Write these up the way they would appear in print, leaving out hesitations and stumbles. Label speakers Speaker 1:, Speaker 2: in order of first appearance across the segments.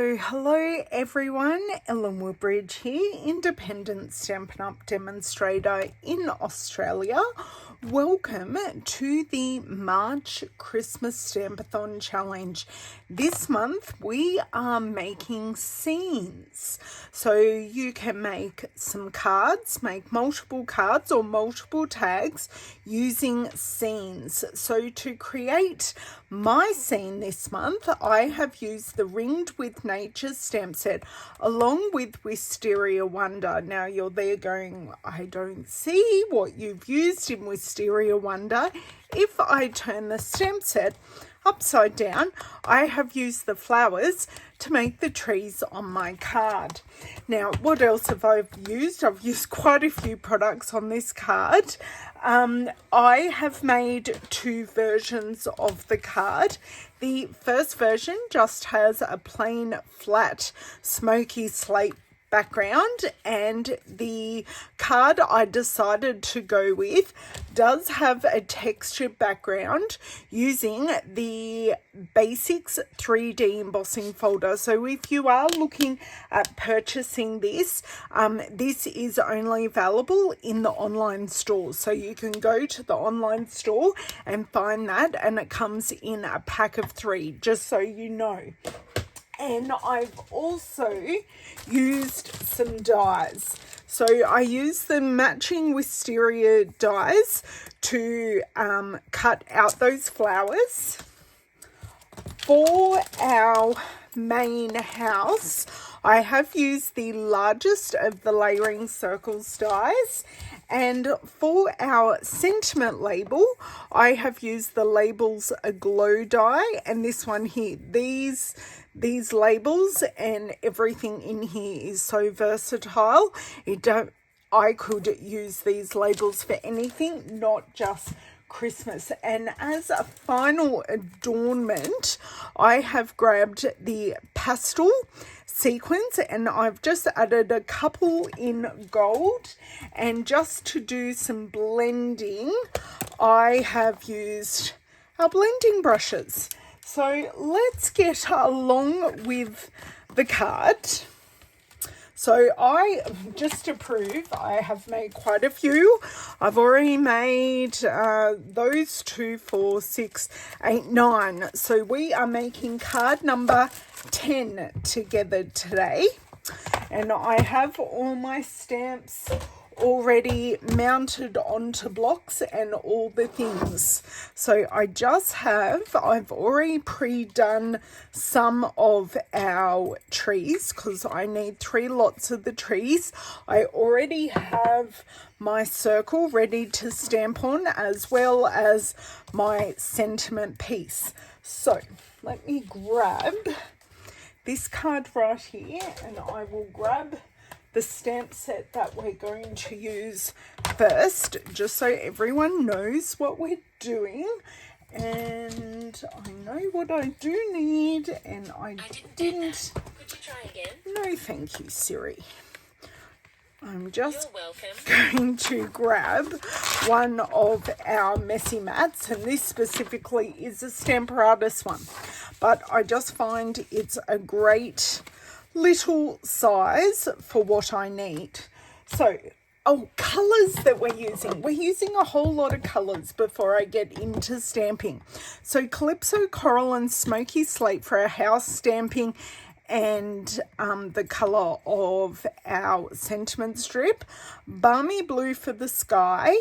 Speaker 1: So hello everyone, Ellen Woodbridge here, independent Stampin' Up demonstrator in Australia. Welcome to the March Christmas Stampathon challenge. This month we are making scenes. So you can make some cards, make multiple cards or multiple tags using scenes. So to create my scene this month, I have used the Ringed with Nature stamp set along with Wisteria Wonder. Now you're there going, I don't see what you've used in Wisteria Wonder. If I turn the stamp set upside down, I have used the flowers to make the trees on my card. Now, what else have I used? I've used quite a few products on this card. I have made two versions of the card. The first version just has a plain flat smoky slate background, and the card I decided to go with does have a textured background using the Basics 3D embossing folder. So if you are looking at purchasing this, this is only available in the online store. So you can go to the online store and find that, and it comes in a pack of 3, just so you know. And I've also used some dies. So I used the matching Wisteria dies to cut out those flowers. For our main house, I have used the largest of the layering circles dies. And for our sentiment label, I have used the Labels a Glow die, and this one here. These labels and everything in here is so versatile. I could use these labels for anything, not just Christmas. And as a final adornment, I have grabbed the pastel sequins, and I've just added a couple in gold. And just to do some blending, I have used our blending brushes. So let's get along with the card. So just to prove, I have made quite a few. I've already made those 2, 4, 6, 8, 9. So we are making card number 10 together today. And I have all my stamps already mounted onto blocks and all the things. So I've already pre-done some of our trees because I need 3 lots of the trees. I already have my circle ready to stamp on, as well as my sentiment piece. So let me grab this card right here, and I will grab the stamp set that we're going to use first, just so everyone knows what we're doing. And I know what I do need, and I didn't.
Speaker 2: Could you try again?
Speaker 1: No, thank you, Siri. I'm just going to grab one of our messy mats, and this specifically is a Stamparatus one, but I just find it's a great little size for what I need. So, colours that we're using. We're using a whole lot of colours before I get into stamping. So Calypso Coral and Smoky Slate for our house stamping, and the colour of our sentiment strip. Balmy Blue for the sky.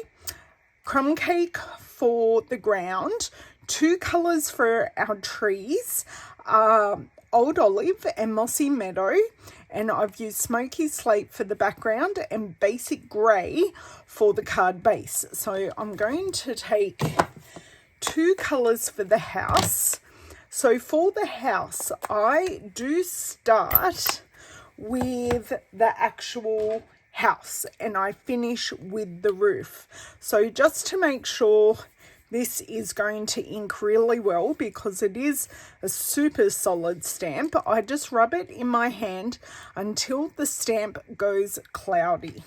Speaker 1: Crumb Cake for the ground. 2 colours for our trees. Old Olive and Mossy Meadow, and I've used Smoky Slate for the background and Basic Grey for the card base. So I'm going to take 2 colours for the house. So for the house, I do start with the actual house and I finish with the roof. So just to make sure this is going to ink really well, because it is a super solid stamp, I just rub it in my hand until the stamp goes cloudy.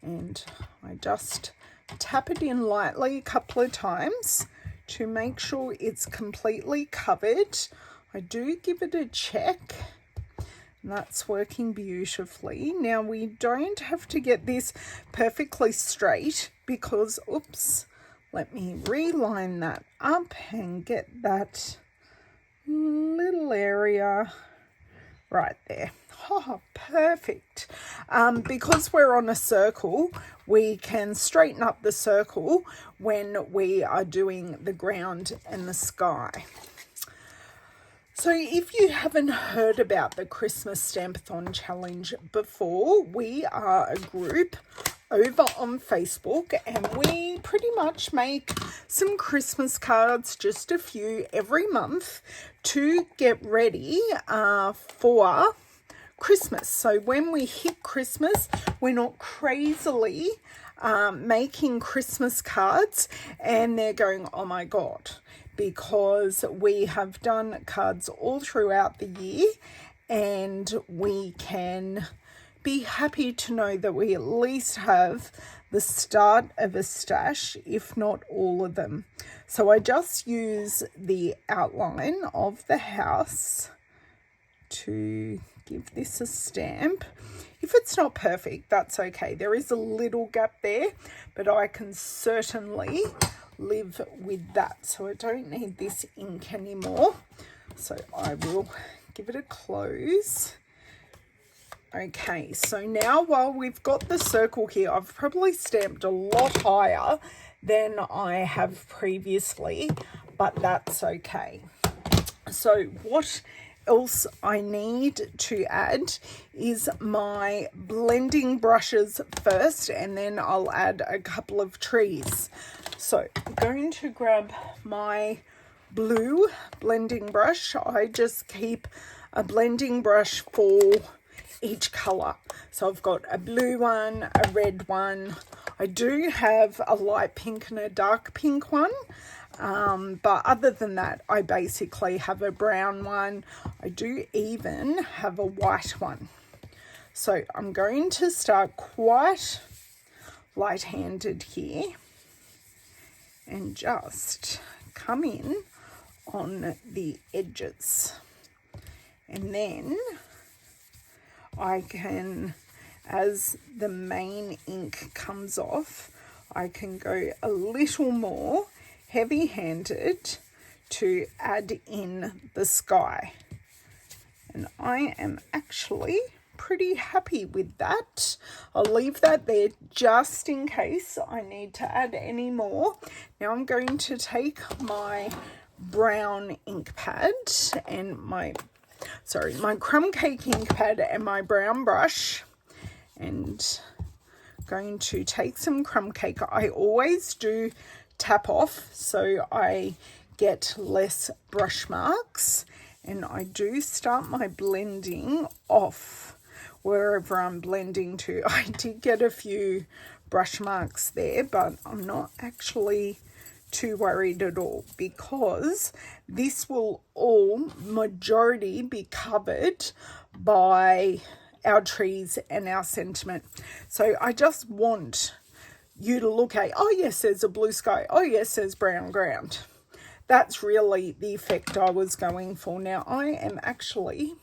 Speaker 1: And I just tap it in lightly a couple of times to make sure it's completely covered. I I do give it a check. And that's working beautifully. Now we don't have to get this perfectly straight because, oops, let me reline that up and get that little area right there. Oh, perfect. Because we're on a circle, we can straighten up the circle when we are doing the ground and the sky. So if you haven't heard about the Christmas Stampathon Challenge before, we are a group over on Facebook and we pretty much make some Christmas cards, just a few every month, to get ready for Christmas. So when we hit Christmas, we're not crazily making Christmas cards and they're going, oh my God, because we have done cards all throughout the year and we can be happy to know that we at least have the start of a stash, if not all of them. So I just use the outline of the house to give this a stamp. If it's not perfect, that's okay. There is a little gap there, but I can certainly live with that. So I don't need this ink anymore. So I will give it a close. Okay, so now while we've got the circle here, I've probably stamped a lot higher than I have previously, but that's okay. So what else I need to add is my blending brushes first, and then I'll add a couple of trees. So I'm going to grab my blue blending brush. I just keep a blending brush for each color. So I've got a blue one, a red one. I do have a light pink and a dark pink one. But other than that, I basically have a brown one. I do even have a white one. So I'm going to start quite light-handed here and just come in on the edges. And then I can, as the main ink comes off, I can go a little more heavy-handed to add in the sky. And I am actually pretty happy with that. I'll leave that there just in case I need to add any more. Now I'm going to take my brown ink pad and my crumb cake ink pad and my brown brush, and going to take some crumb cake. I always do tap off so I get less brush marks, and I do start my blending off wherever I'm blending to. I did get a few brush marks there, but I'm not actually too worried at all because this will all majority be covered by our trees and our sentiment. So I just want you to look at, oh yes, there's a blue sky, oh yes, there's brown ground. That's really the effect I was going for. Now I am actually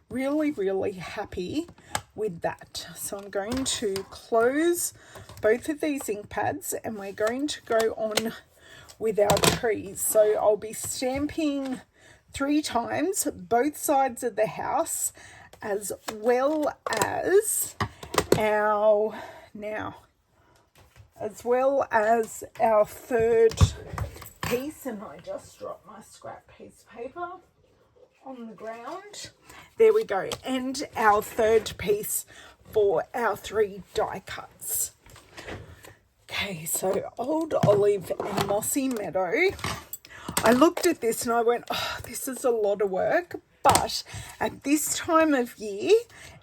Speaker 1: really happy with that. So I'm going to close both of these ink pads and we're going to go on with our trees. So I'll be stamping 3 times both sides of the house, as well as our third piece. And I just dropped my scrap piece of paper on the ground. There we go. And our third piece for our 3 die cuts. Okay, so Old Olive and Mossy Meadow. I looked at this and I went, oh, this is a lot of work. But at this time of year,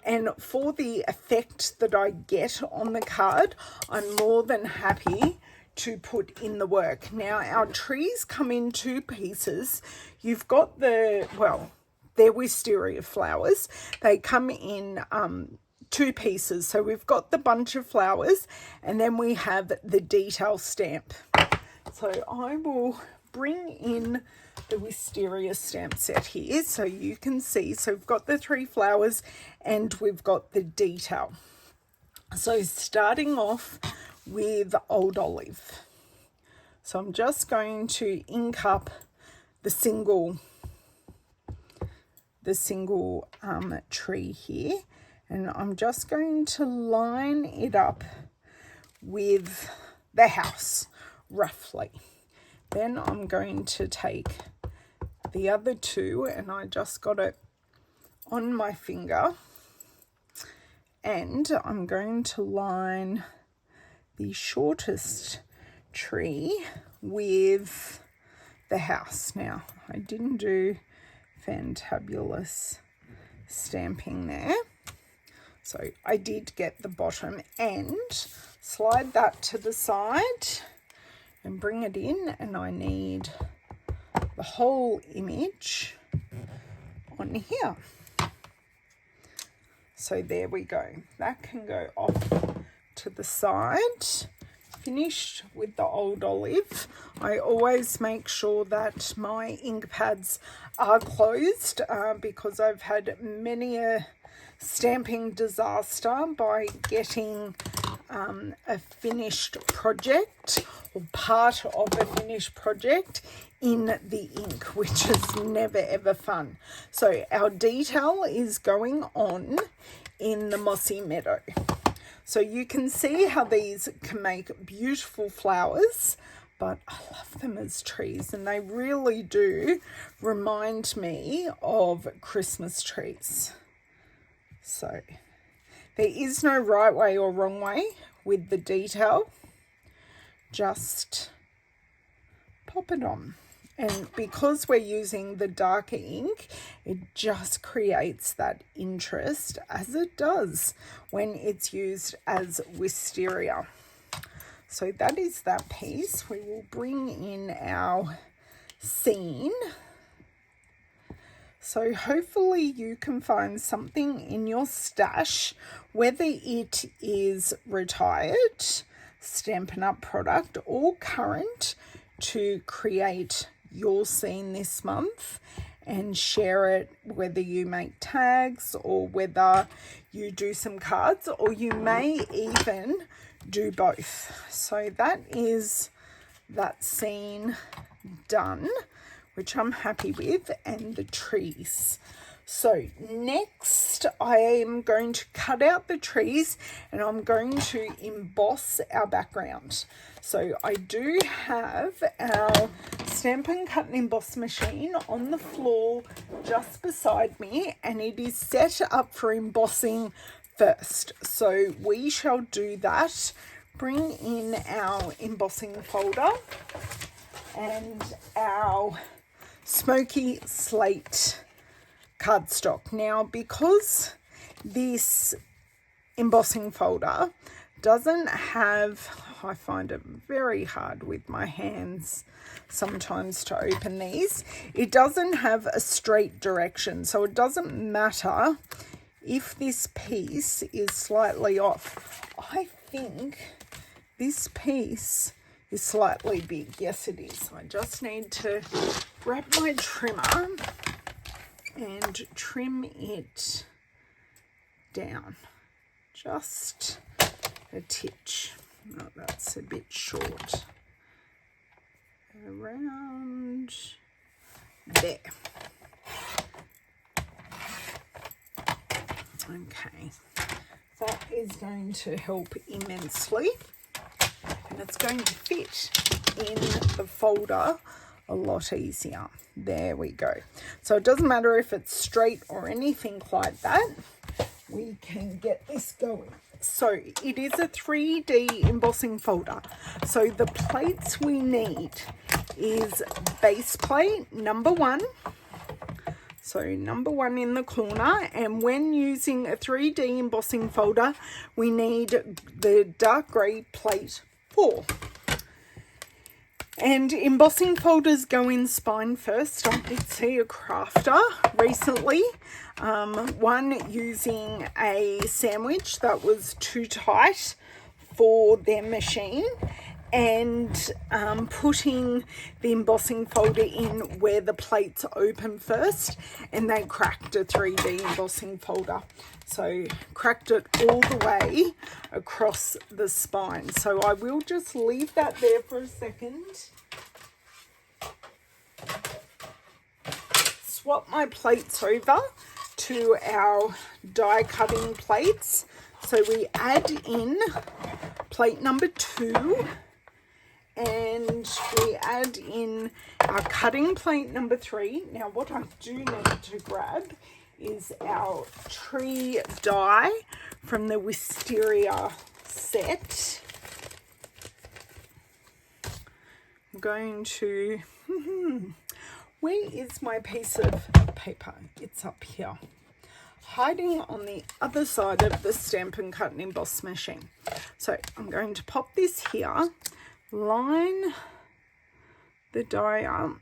Speaker 1: and for the effect that I get on the card, I'm more than happy to put in the work. Now, our trees come in 2 pieces. You've got they're wisteria flowers. They come in 2 pieces. So we've got the bunch of flowers and then we have the detail stamp. So I will bring in the Wisteria stamp set here so you can see. So we've got the 3 flowers and we've got the detail. So starting off with Old Olive. So I'm just going to ink up the single tree here, and I'm just going to line it up with the house roughly. Then I'm going to take the other 2, and I just got it on my finger, and I'm going to line the shortest tree with the house. Now, I didn't do fantabulous stamping there, so I did get the bottom end. Slide that to the side and bring it in, and I need the whole image on here. So there we go. That can go off to the side. Finished with the Old Olive. I always make sure that my ink pads are closed because I've had many a stamping disaster by getting a finished project or part of a finished project in the ink, which is never ever fun. So our detail is going on in the mossy meadow. So you can see how these can make beautiful flowers, but I love them as trees, and they really do remind me of Christmas trees. So there is no right way or wrong way with the detail. Just pop it on. And because we're using the darker ink, it just creates that interest, as it does when it's used as Wisteria. So that is that piece. We will bring in our scene. So hopefully you can find something in your stash, whether it is retired Stampin' Up product or current, to create your scene this month and share it, whether you make tags or whether you do some cards, or you may even do both. So that is that scene done, which I'm happy with, and the trees. So next I am going to cut out the trees and I'm going to emboss our background. So I do have our Stampin' Cut and Emboss machine on the floor just beside me, and it is set up for embossing first. So we shall do that. Bring in our embossing folder and our smoky slate cardstock. Now, because this embossing folder doesn't have, I find it very hard with my hands sometimes to open these, it doesn't have a straight direction, so it doesn't matter if this piece is slightly off. I think this piece is slightly big. Yes, it is. I just need to grab my trimmer and trim it down just a titch. Oh, that's a bit short. Around there. Okay, that is going to help immensely, and it's going to fit in the folder a lot easier. There we go. So it doesn't matter if it's straight or anything like that, we can get this going. So it is a 3D embossing folder. So the plates we need is base plate number 1. So number 1 in the corner, and when using a 3D embossing folder, we need the dark grey plate 4. And embossing folders go in spine first. I did see a crafter recently, one using a sandwich that was too tight for their machine, and putting the embossing folder in where the plates open first, and they cracked a 3D embossing folder. So cracked it all the way across the spine. So I will just leave that there for a second. Swap my plates over to our die cutting plates. So we add in plate number 2, and we add in our cutting plate number 3. Now what I do need to grab is our tree die from the Wisteria set. I'm going to, where is my piece of paper? It's up here, hiding on the other side of the Stampin' Cut and Emboss machine. So I'm going to pop this here, line the die up,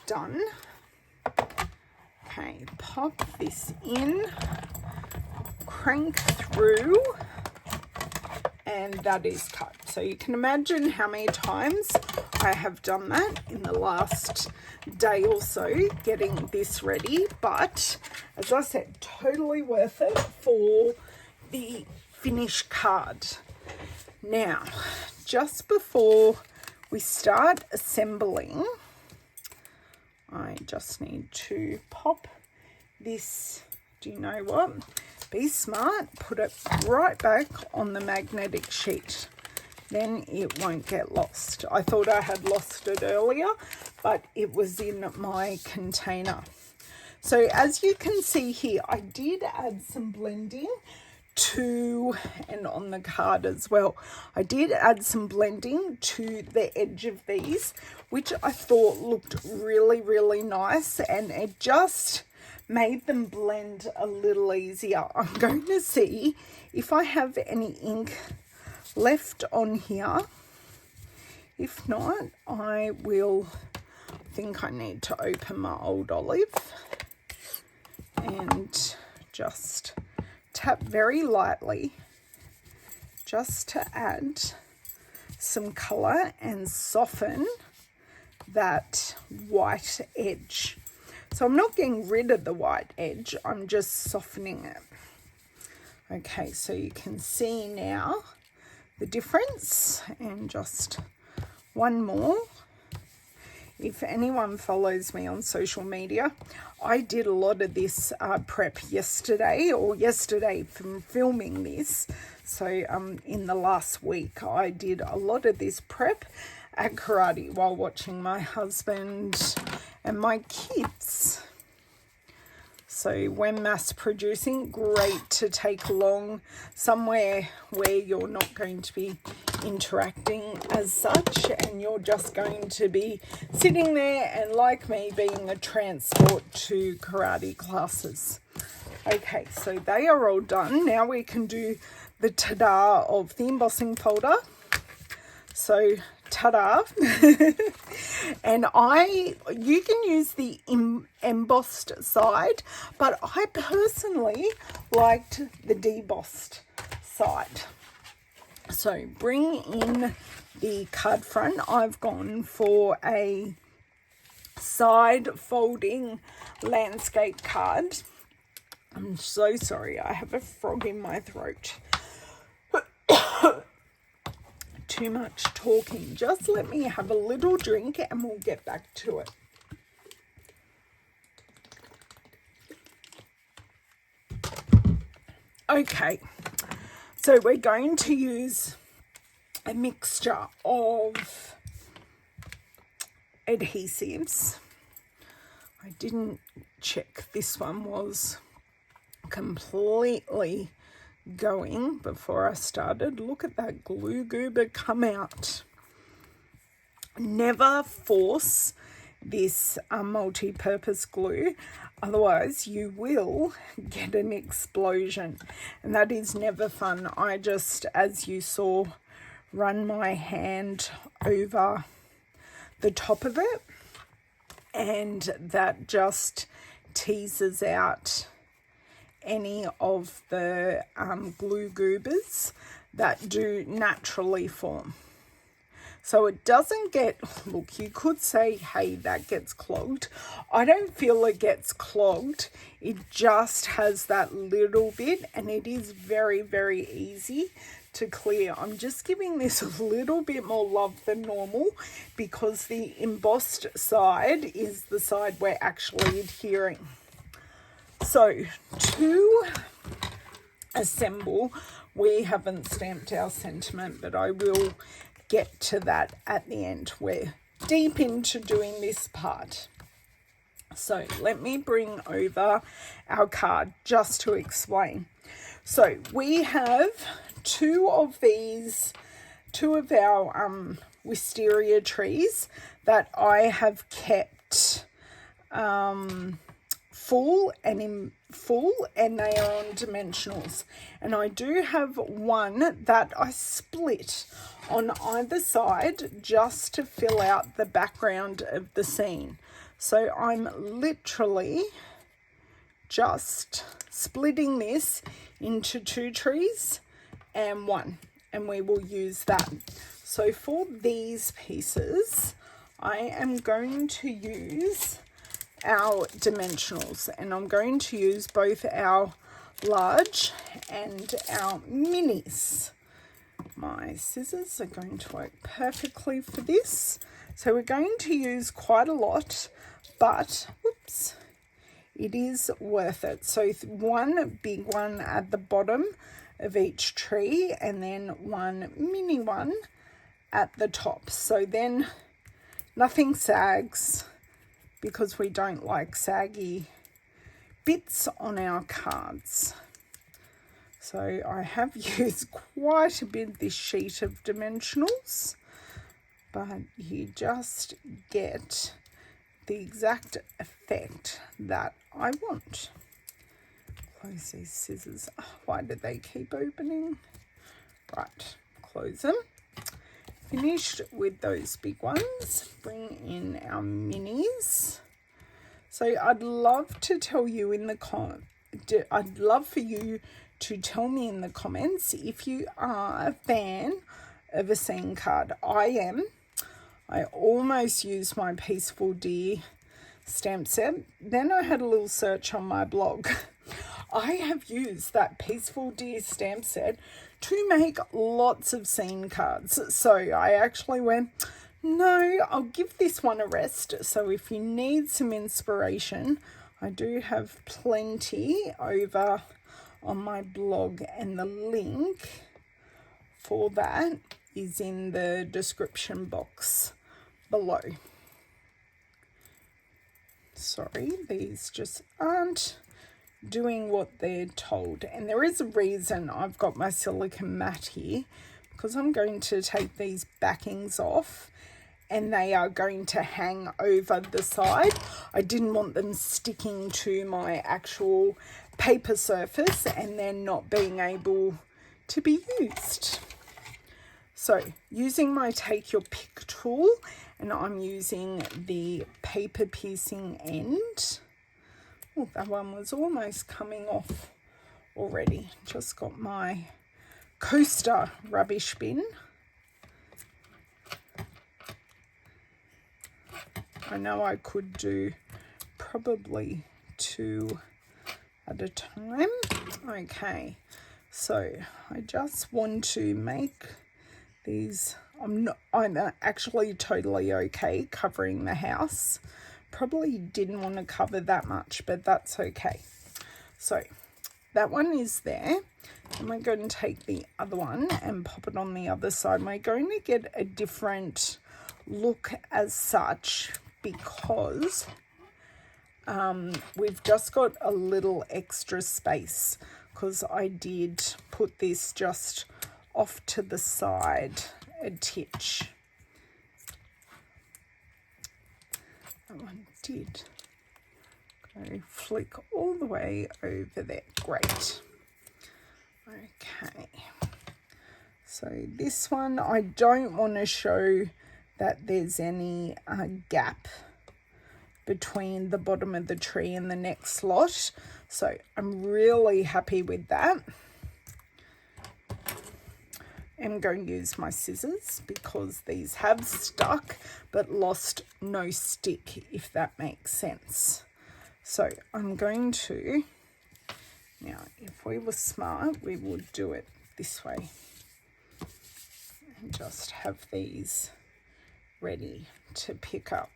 Speaker 1: done. Okay, pop this in, crank through, and that is cut. So you can imagine how many times I have done that in the last day or so getting this ready, but as I said, totally worth it for the finished card. Now, just before we start assembling, I just need to pop this, do you know what? Be smart, put it right back on the magnetic sheet. Then it won't get lost. I thought I had lost it earlier, but it was in my container. So as you can see here, I did add some blending to, and on the card as well, I did add some blending to the edge of these, which I thought looked really, really nice, and it just made them blend a little easier. I'm going to see if I have any ink left on here. If not, I think I need to open my old olive and just tap very lightly just to add some colour and soften that white edge. So I'm not getting rid of the white edge, I'm just softening it. Okay, so you can see now the difference, and just one more. If anyone follows me on social media, I did a lot of this prep yesterday from filming this. So in the last week, I did a lot of this prep at karate while watching my husband and my kids. So when mass producing, great to take along somewhere where you're not going to be interacting as such, and you're just going to be sitting there and, like me, being a transport to karate classes. Okay, so they are all done. Now we can do the ta-da of the embossing folder. So ta-da. And you can use the embossed side, but I personally liked the debossed side. So bring in the card front. I've gone for a side folding landscape card. I'm so sorry, I have a frog in my throat. Too much talking. Just let me have a little drink and we'll get back to it. Okay, so we're going to use a mixture of adhesives. I didn't check this one was completely going before I started. Look at that glue goober come out. Never force this multi-purpose glue, otherwise you will get an explosion, and that is never fun. I just, as you saw, run my hand over the top of it, and that just teases out any of the glue goobers that do naturally form. So it doesn't get, look, you could say, hey, that gets clogged. I don't feel it gets clogged. It just has that little bit, and it is very, very easy to clear. I'm just giving this a little bit more love than normal because the embossed side is the side we're actually adhering. So to assemble, we haven't stamped our sentiment, but I will get to that at the end. We're deep into doing this part. So let me bring over our card just to explain. So we have two of our wisteria trees that I have kept full, and they are on dimensionals, and I do have one that I split on either side just to fill out the background of the scene. So I'm literally just splitting this into two trees and one, and we will use that. So for these pieces, I am going to use our dimensionals, and I'm going to use both our large and our minis. My scissors are going to work perfectly for this. So we're going to use quite a lot, but whoops, it is worth it. So one big one at the bottom of each tree, and then one mini one at the top. So then nothing sags, because we don't like saggy bits on our cards. So I have used quite a bit of this sheet of dimensionals, but you just get the exact effect that I want. Close these scissors. Oh, why did they keep opening? Right, close them. Finished with those big ones. Bring in our minis. So I'd love to tell you in the I'd love for you to tell me in the comments if you are a fan of a scene card. I am. I almost used my Peaceful Deer stamp set. Then I had a little search on my blog. I have used that Peaceful Deer stamp set to make lots of scene cards. So I actually went, no, I'll give this one a rest. So if you need some inspiration, I do have plenty over on my blog, and the link for that is in the description box below. Sorry, these just aren't doing what they're told, and there is a reason I've got my silicone mat here, because I'm going to take these backings off and they are going to hang over the side. I didn't want them sticking to my actual paper surface and then not being able to be used. So using my Take Your Pick tool, and I'm using the paper piercing end. Oh, that one was almost coming off already. Just got my coaster rubbish bin. I know I could do probably two at a time. Okay, so I just want to make these. I'm actually totally okay covering the house. Probably didn't want to cover that much, but that's okay. So that one is there, and we're going to take the other one and pop it on the other side. We're going to get a different look as such, because we've just got a little extra space, because I did put this just off to the side a titch. That one did go flick all the way over there. Great. Okay, so this one, I don't want to show that there's any gap between the bottom of the tree and the next slot, so I'm really happy with that. am going to use my scissors because these have stuck but lost no stick, if that makes sense. So I'm going to, now if we were smart, we would do it this way and just have these ready to pick up.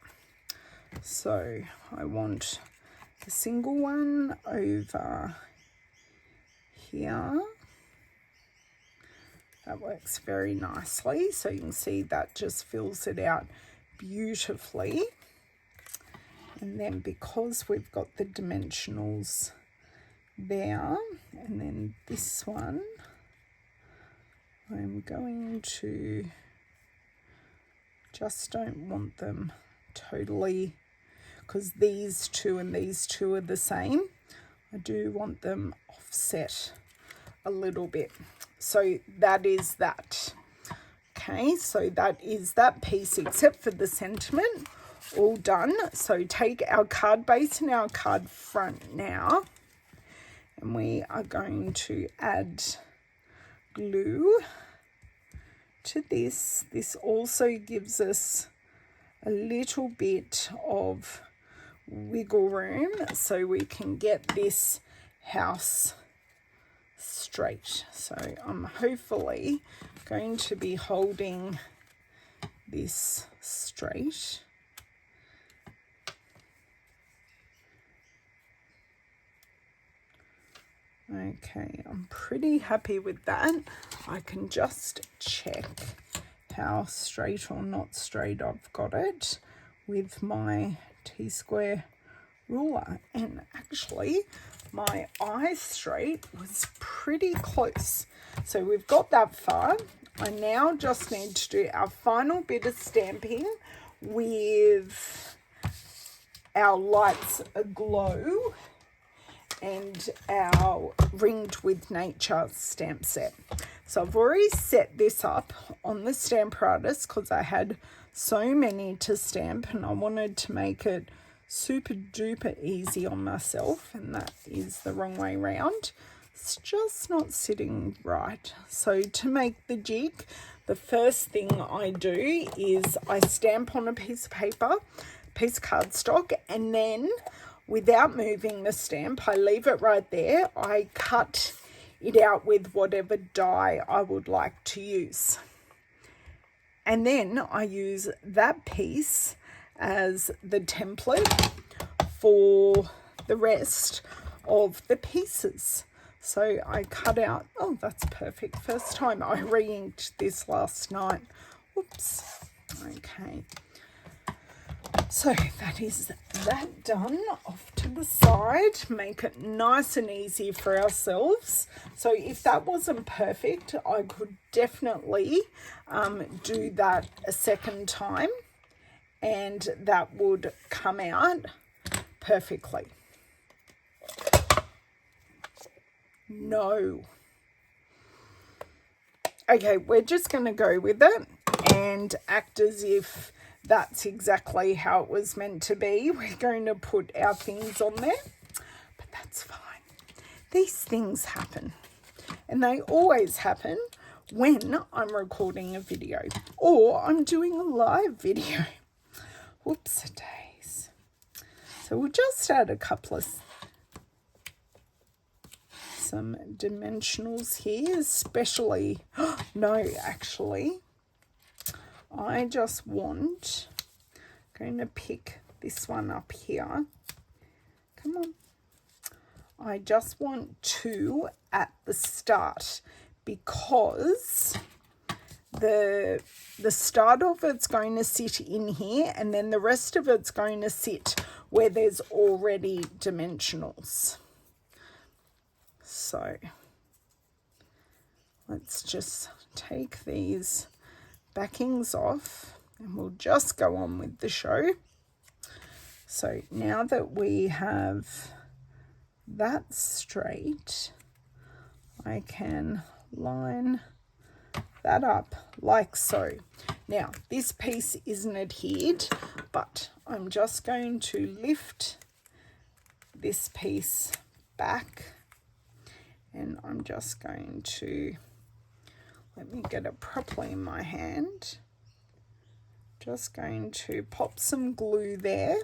Speaker 1: So I want a single one over here. That works very nicely. So you can see that just fills it out beautifully. And then because we've got the dimensionals there, and then this one, I'm going to, just don't want them totally, because these two and these two are the same. I do want them offset a little bit. So that is that. Okay, so that is that piece, except for the sentiment, all done. So take our card base and our card front now, and we are going to add glue to this. This also gives us a little bit of wiggle room so we can get this house straight. So I'm hopefully going to be holding this straight. Okay, I'm pretty happy with that. I can just check how straight or not straight I've got it with my T-square ruler, and actually my eye straight was pretty close. So we've got that far. I now just need to do our final bit of stamping with our lights aglow and our Ringed with Nature stamp set. So I've already set this up on the Stampathon because I had so many to stamp and I wanted to make it super duper easy on myself, and that is the wrong way round. It's just not sitting right. So to make the jig, the first thing I do is I stamp on a piece of paper, piece of cardstock, and then without moving the stamp, I leave it right there. I cut it out with whatever die I would like to use. And then I use that piece as the template for the rest of the pieces. So I cut out, oh, that's perfect. First time I re-inked this last night. Oops. Okay. So that is that done. Off to the side, make it nice and easy for ourselves. So if that wasn't perfect, I could definitely do that a second time and that would come out perfectly. No. Okay, we're just going to go with it and act as if that's exactly how it was meant to be. We're going to put our things on there, but that's fine. These things happen, and they always happen when I'm recording a video or I'm doing a live video. Whoops-a-days. So we'll just add a couple of some dimensionals here, especially, no, actually, I just want, going to pick this one up here. Come on. I just want 2 at the start because the start of it's going to sit in here and then the rest of it's going to sit where there's already dimensionals. So let's just take these backings off and we'll just go on with the show. So now that we have that straight, I can line that up like so. Now this piece isn't adhered, but I'm just going to lift this piece back and I'm just going to, let me get it properly in my hand. Just going to pop some glue there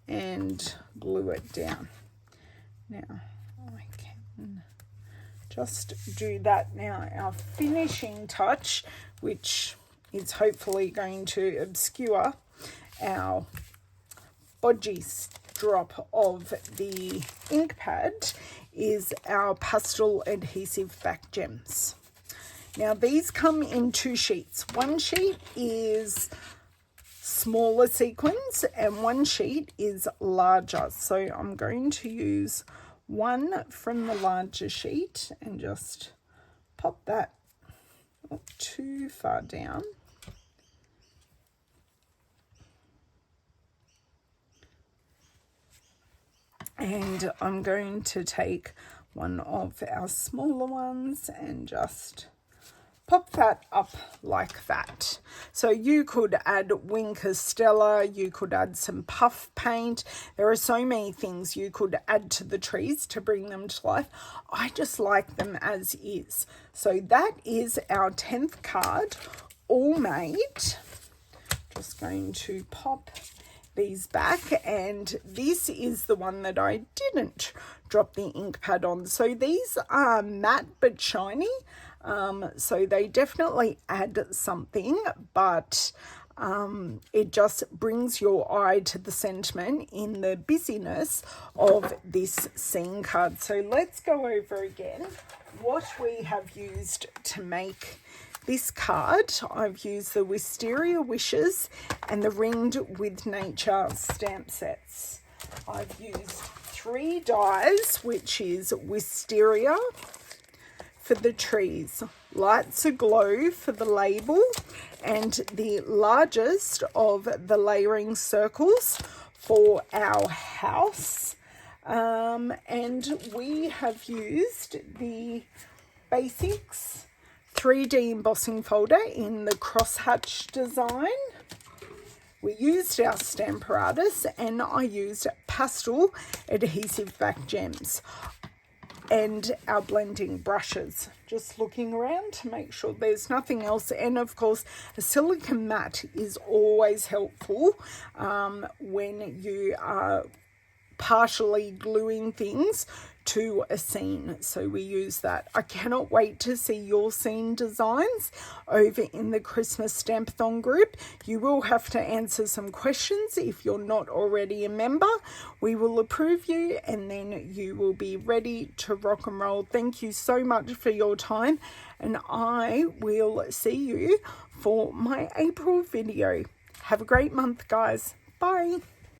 Speaker 1: and glue it down. Now I can just do that now. Our finishing touch, which is hopefully going to obscure our bodgy drop of the ink pad, is our pastel adhesive back gems. Now these come in 2 sheets. One sheet is smaller sequins and one sheet is larger. So I'm going to use one from the larger sheet and just pop that not too far down. And I'm going to take one of our smaller ones and just pop that up like that. So you could add Wisteria, you could add some puff paint. There are so many things you could add to the trees to bring them to life. I just like them as is. So that is our 10th card, all made. Just going to pop these back, and this is the one that I didn't drop the ink pad on. So these are matte but shiny. So they definitely add something, but it just brings your eye to the sentiment in the busyness of this scene card. So let's go over again what we have used to make this card. I've used the Wisteria Wishes and the Ringed with Nature stamp sets. I've used 3 dies, which is Wisteria for the trees, Lights Aglow for the label, and the largest of the layering circles for our house. And we have used the Basics 3D embossing folder in the crosshatch design. We used our Stamparatus, and I used pastel adhesive back gems and our blending brushes. Just looking around to make sure there's nothing else. And of course, a silicone mat is always helpful when you are partially gluing things to a scene. So we use that. I cannot wait to see your scene designs over in the Christmas Stampathon group. You will have to answer some questions if you're not already a member. We will approve you and then you will be ready to rock and roll. Thank you so much for your time, and I will see you for my April video. Have a great month, guys. Bye.